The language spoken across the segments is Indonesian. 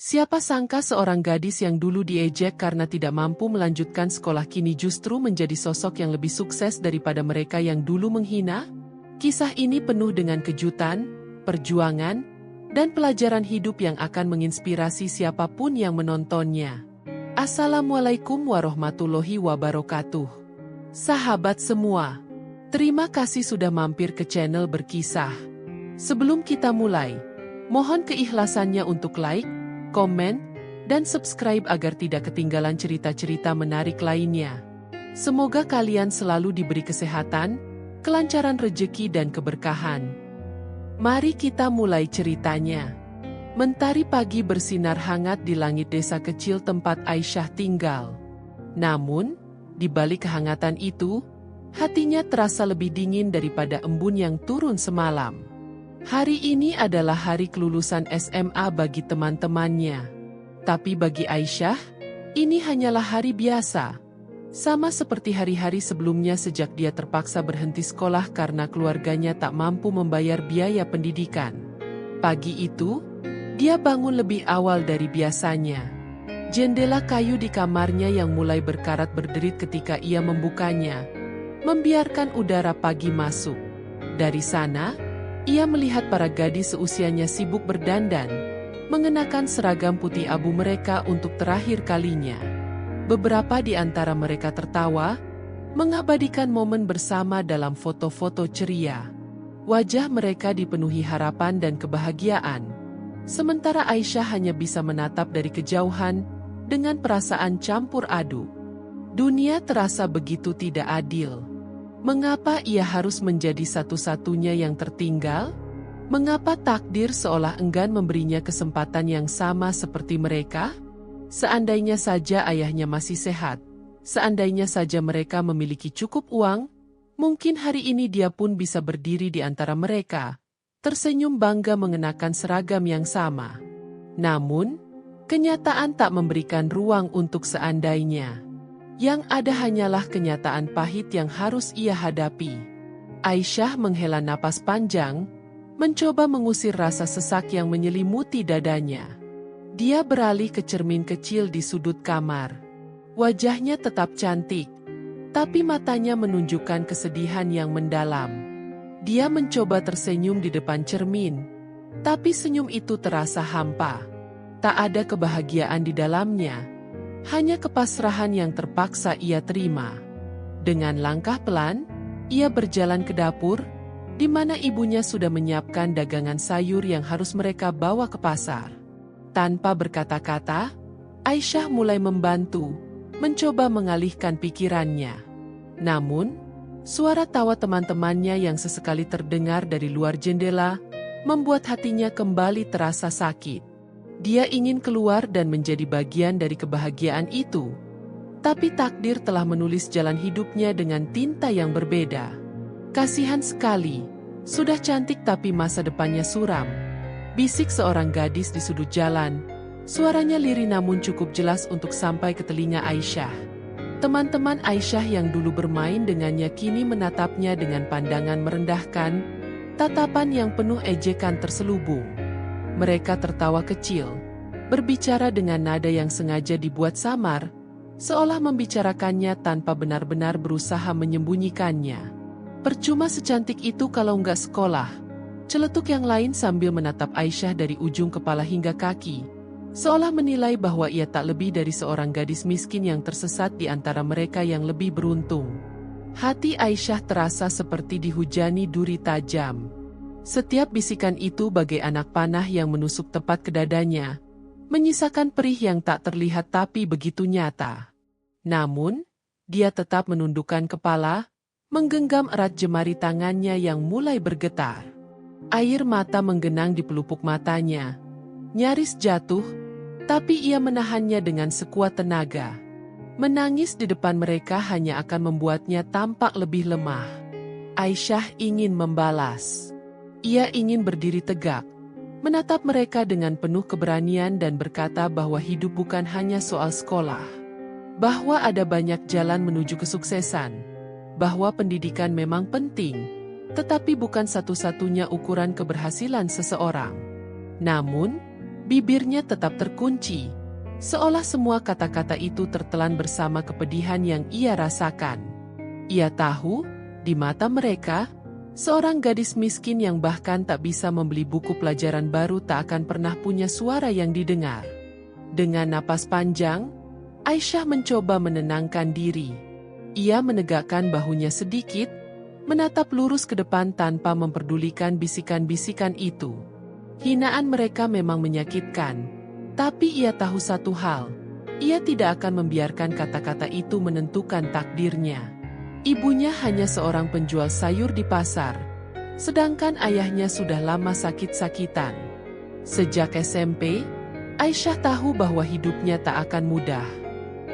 Siapa sangka seorang gadis yang dulu diejek karena tidak mampu melanjutkan sekolah kini justru menjadi sosok yang lebih sukses daripada mereka yang dulu menghina? Kisah ini penuh dengan kejutan, perjuangan, dan pelajaran hidup yang akan menginspirasi siapapun yang menontonnya. Assalamualaikum warahmatullahi wabarakatuh. Sahabat semua, terima kasih sudah mampir ke channel Berkisah. Sebelum kita mulai, mohon keikhlasannya untuk like, komen, dan subscribe agar tidak ketinggalan cerita-cerita menarik lainnya. Semoga kalian selalu diberi kesehatan, kelancaran rezeki dan keberkahan. Mari kita mulai ceritanya. Mentari pagi bersinar hangat di langit desa kecil tempat Aisyah tinggal. Namun, di balik kehangatan itu, hatinya terasa lebih dingin daripada embun yang turun semalam. Hari ini adalah hari kelulusan SMA bagi teman-temannya. Tapi bagi Aisyah, ini hanyalah hari biasa. Sama seperti hari-hari sebelumnya sejak dia terpaksa berhenti sekolah karena keluarganya tak mampu membayar biaya pendidikan. Pagi itu, dia bangun lebih awal dari biasanya. Jendela kayu di kamarnya yang mulai berkarat berderit ketika ia membukanya, membiarkan udara pagi masuk. Dari sana, ia melihat para gadis seusianya sibuk berdandan, mengenakan seragam putih abu mereka untuk terakhir kalinya. Beberapa di antara mereka tertawa, mengabadikan momen bersama dalam foto-foto ceria. Wajah mereka dipenuhi harapan dan kebahagiaan. Sementara Aisyah hanya bisa menatap dari kejauhan, dengan perasaan campur aduk. Dunia terasa begitu tidak adil. Mengapa ia harus menjadi satu-satunya yang tertinggal? Mengapa takdir seolah enggan memberinya kesempatan yang sama seperti mereka? Seandainya saja ayahnya masih sehat, seandainya saja mereka memiliki cukup uang, mungkin hari ini dia pun bisa berdiri di antara mereka, tersenyum bangga mengenakan seragam yang sama. Namun, kenyataan tak memberikan ruang untuk seandainya. Yang ada hanyalah kenyataan pahit yang harus ia hadapi. Aisyah menghela napas panjang, mencoba mengusir rasa sesak yang menyelimuti dadanya. Dia beralih ke cermin kecil di sudut kamar. Wajahnya tetap cantik, tapi matanya menunjukkan kesedihan yang mendalam. Dia mencoba tersenyum di depan cermin, tapi senyum itu terasa hampa. Tak ada kebahagiaan di dalamnya. Hanya kepasrahan yang terpaksa ia terima. Dengan langkah pelan, ia berjalan ke dapur, di mana ibunya sudah menyiapkan dagangan sayur yang harus mereka bawa ke pasar. Tanpa berkata-kata, Aisyah mulai membantu, mencoba mengalihkan pikirannya. Namun, suara tawa teman-temannya yang sesekali terdengar dari luar jendela, membuat hatinya kembali terasa sakit. Dia ingin keluar dan menjadi bagian dari kebahagiaan itu. Tapi takdir telah menulis jalan hidupnya dengan tinta yang berbeda. Kasihan sekali, sudah cantik tapi masa depannya suram. Bisik seorang gadis di sudut jalan. Suaranya lirih namun cukup jelas untuk sampai ke telinga Aisyah. Teman-teman Aisyah yang dulu bermain dengannya kini menatapnya dengan pandangan merendahkan, tatapan yang penuh ejekan terselubung. Mereka tertawa kecil, berbicara dengan nada yang sengaja dibuat samar, seolah membicarakannya tanpa benar-benar berusaha menyembunyikannya. Percuma secantik itu kalau nggak sekolah, celetuk yang lain sambil menatap Aisyah dari ujung kepala hingga kaki, seolah menilai bahwa ia tak lebih dari seorang gadis miskin yang tersesat di antara mereka yang lebih beruntung. Hati Aisyah terasa seperti dihujani duri tajam. Setiap bisikan itu bagai anak panah yang menusuk tepat ke dadanya, menyisakan perih yang tak terlihat tapi begitu nyata. Namun, dia tetap menundukkan kepala, menggenggam erat jemari tangannya yang mulai bergetar. Air mata menggenang di pelupuk matanya, nyaris jatuh, tapi ia menahannya dengan sekuat tenaga. Menangis di depan mereka hanya akan membuatnya tampak lebih lemah. Aisyah ingin membalas. Ia ingin berdiri tegak, menatap mereka dengan penuh keberanian dan berkata bahwa hidup bukan hanya soal sekolah. Bahwa ada banyak jalan menuju kesuksesan. Bahwa pendidikan memang penting, tetapi bukan satu-satunya ukuran keberhasilan seseorang. Namun, Bibirnya tetap terkunci, seolah semua kata-kata itu tertelan bersama kepedihan yang ia rasakan. Ia tahu, di mata mereka, seorang gadis miskin yang bahkan tak bisa membeli buku pelajaran baru tak akan pernah punya suara yang didengar. Dengan napas panjang, Aisyah mencoba menenangkan diri. Ia menegakkan bahunya sedikit, menatap lurus ke depan tanpa memperdulikan bisikan-bisikan itu. Hinaan mereka memang menyakitkan, tapi ia tahu satu hal, ia tidak akan membiarkan kata-kata itu menentukan takdirnya. Ibunya hanya seorang penjual sayur di pasar, sedangkan ayahnya sudah lama sakit-sakitan. Sejak SMP, Aisyah tahu bahwa hidupnya tak akan mudah.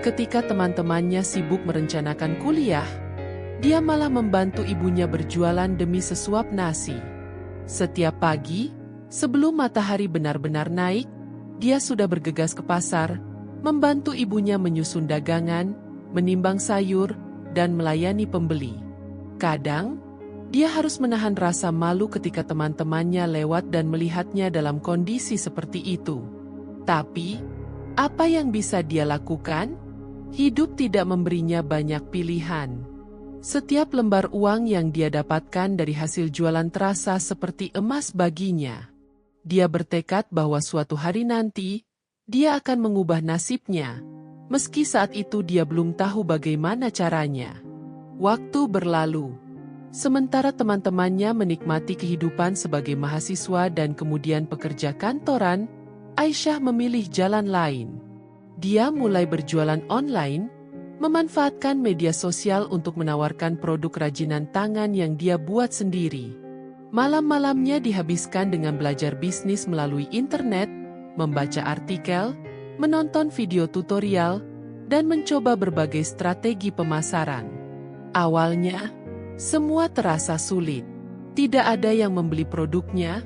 Ketika teman-temannya sibuk merencanakan kuliah, dia malah membantu ibunya berjualan demi sesuap nasi. Setiap pagi, sebelum matahari benar-benar naik, dia sudah bergegas ke pasar, membantu ibunya menyusun dagangan, menimbang sayur, dan melayani pembeli. Kadang, dia harus menahan rasa malu ketika teman-temannya lewat dan melihatnya dalam kondisi seperti itu. Tapi, apa yang bisa dia lakukan? Hidup tidak memberinya banyak pilihan. Setiap lembar uang yang dia dapatkan dari hasil jualan terasa seperti emas baginya. Dia bertekad bahwa suatu hari nanti, dia akan mengubah nasibnya, meski saat itu dia belum tahu bagaimana caranya. Waktu berlalu. Sementara teman-temannya menikmati kehidupan sebagai mahasiswa dan kemudian pekerja kantoran, Aisyah memilih jalan lain. Dia mulai berjualan online, memanfaatkan media sosial untuk menawarkan produk kerajinan tangan yang dia buat sendiri. Malam-malamnya dihabiskan dengan belajar bisnis melalui internet, membaca artikel, menonton video tutorial, dan mencoba berbagai strategi pemasaran. Awalnya, semua terasa sulit. Tidak ada yang membeli produknya,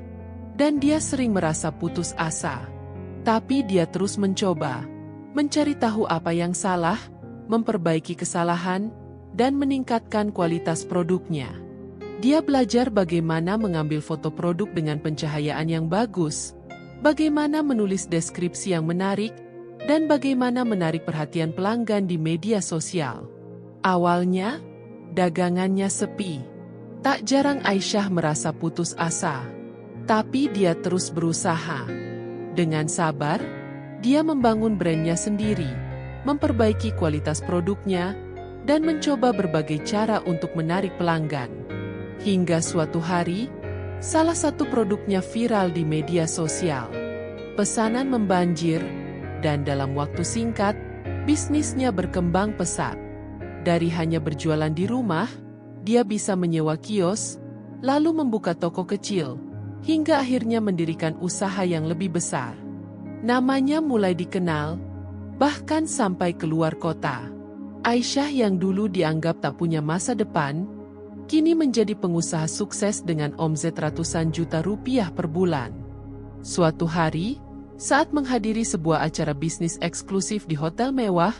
dan dia sering merasa putus asa. Tapi dia terus mencoba, mencari tahu apa yang salah, memperbaiki kesalahan, dan meningkatkan kualitas produknya. Dia belajar bagaimana mengambil foto produk dengan pencahayaan yang bagus, bagaimana menulis deskripsi yang menarik, dan bagaimana menarik perhatian pelanggan di media sosial. Awalnya, dagangannya sepi. Tak jarang Aisyah merasa putus asa. Tapi dia terus berusaha. Dengan sabar, dia membangun brandnya sendiri, memperbaiki kualitas produknya, dan mencoba berbagai cara untuk menarik pelanggan. Hingga suatu hari, salah satu produknya viral di media sosial. Pesanan membanjir, dan dalam waktu singkat, bisnisnya berkembang pesat. Dari hanya berjualan di rumah, dia bisa menyewa kios, lalu membuka toko kecil, hingga akhirnya mendirikan usaha yang lebih besar. Namanya mulai dikenal, bahkan sampai keluar kota. Aisyah yang dulu dianggap tak punya masa depan, kini menjadi pengusaha sukses dengan omset ratusan juta rupiah per bulan. Suatu hari, saat menghadiri sebuah acara bisnis eksklusif di hotel mewah,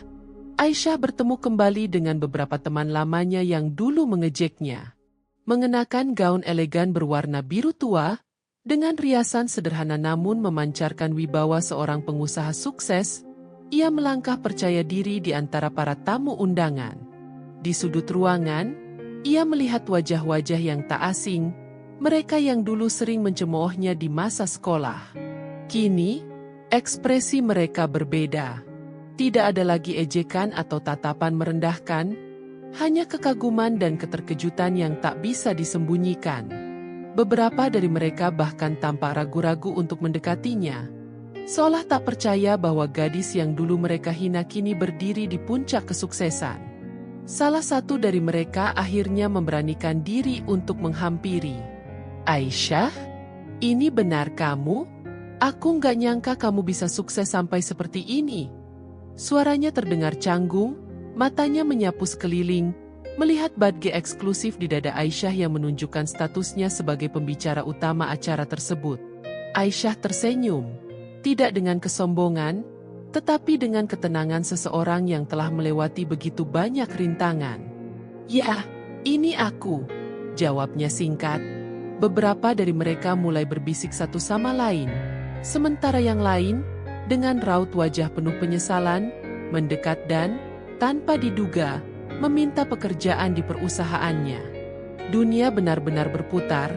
Aisyah bertemu kembali dengan beberapa teman lamanya yang dulu mengejeknya. Mengenakan gaun elegan berwarna biru tua, dengan riasan sederhana namun memancarkan wibawa seorang pengusaha sukses, ia melangkah percaya diri di antara para tamu undangan. Di sudut ruangan, ia melihat wajah-wajah yang tak asing, mereka yang dulu sering mencemoohnya di masa sekolah. Kini, ekspresi mereka berbeda. Tidak ada lagi ejekan atau tatapan merendahkan, hanya kekaguman dan keterkejutan yang tak bisa disembunyikan. Beberapa dari mereka bahkan tampak ragu-ragu untuk mendekatinya, seolah tak percaya bahwa gadis yang dulu mereka hina kini berdiri di puncak kesuksesan. Salah satu dari mereka akhirnya memberanikan diri untuk menghampiri. "Aisyah, ini benar kamu? Aku nggak nyangka kamu bisa sukses sampai seperti ini." Suaranya terdengar canggung, matanya menyapu sekeliling, melihat badge eksklusif di dada Aisyah yang menunjukkan statusnya sebagai pembicara utama acara tersebut. Aisyah tersenyum, tidak dengan kesombongan, tetapi dengan ketenangan seseorang yang telah melewati begitu banyak rintangan. "Ya, ini aku," jawabnya singkat. Beberapa dari mereka mulai berbisik satu sama lain. Sementara yang lain, dengan raut wajah penuh penyesalan, mendekat dan, tanpa diduga, meminta pekerjaan di perusahaannya. Dunia benar-benar berputar,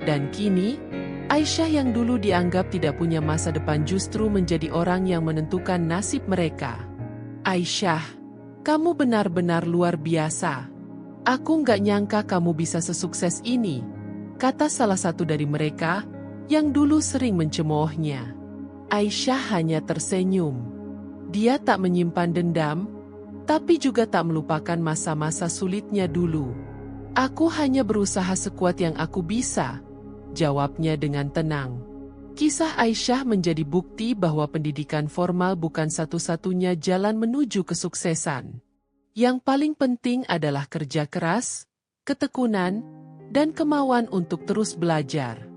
dan kini, Aisyah yang dulu dianggap tidak punya masa depan justru menjadi orang yang menentukan nasib mereka. Aisyah, kamu benar-benar luar biasa. Aku nggak nyangka kamu bisa sesukses ini, kata salah satu dari mereka, yang dulu sering mencemoohnya. Aisyah hanya tersenyum. Dia tak menyimpan dendam, tapi juga tak melupakan masa-masa sulitnya dulu. Aku hanya berusaha sekuat yang aku bisa, jawabnya dengan tenang. Kisah Aisyah menjadi bukti bahwa pendidikan formal bukan satu-satunya jalan menuju kesuksesan. Yang paling penting adalah kerja keras, ketekunan, dan kemauan untuk terus belajar.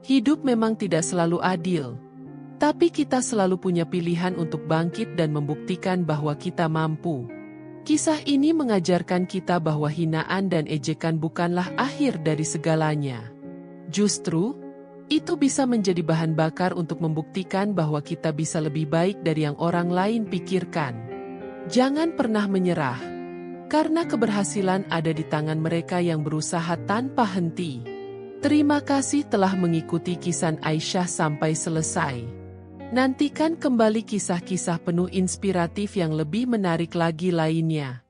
Hidup memang tidak selalu adil, tapi kita selalu punya pilihan untuk bangkit dan membuktikan bahwa kita mampu. Kisah ini mengajarkan kita bahwa hinaan dan ejekan bukanlah akhir dari segalanya. Justru, itu bisa menjadi bahan bakar untuk membuktikan bahwa kita bisa lebih baik dari yang orang lain pikirkan. Jangan pernah menyerah, karena keberhasilan ada di tangan mereka yang berusaha tanpa henti. Terima kasih telah mengikuti kisah Aisyah sampai selesai. Nantikan kembali kisah-kisah penuh inspiratif yang lebih menarik lagi lainnya.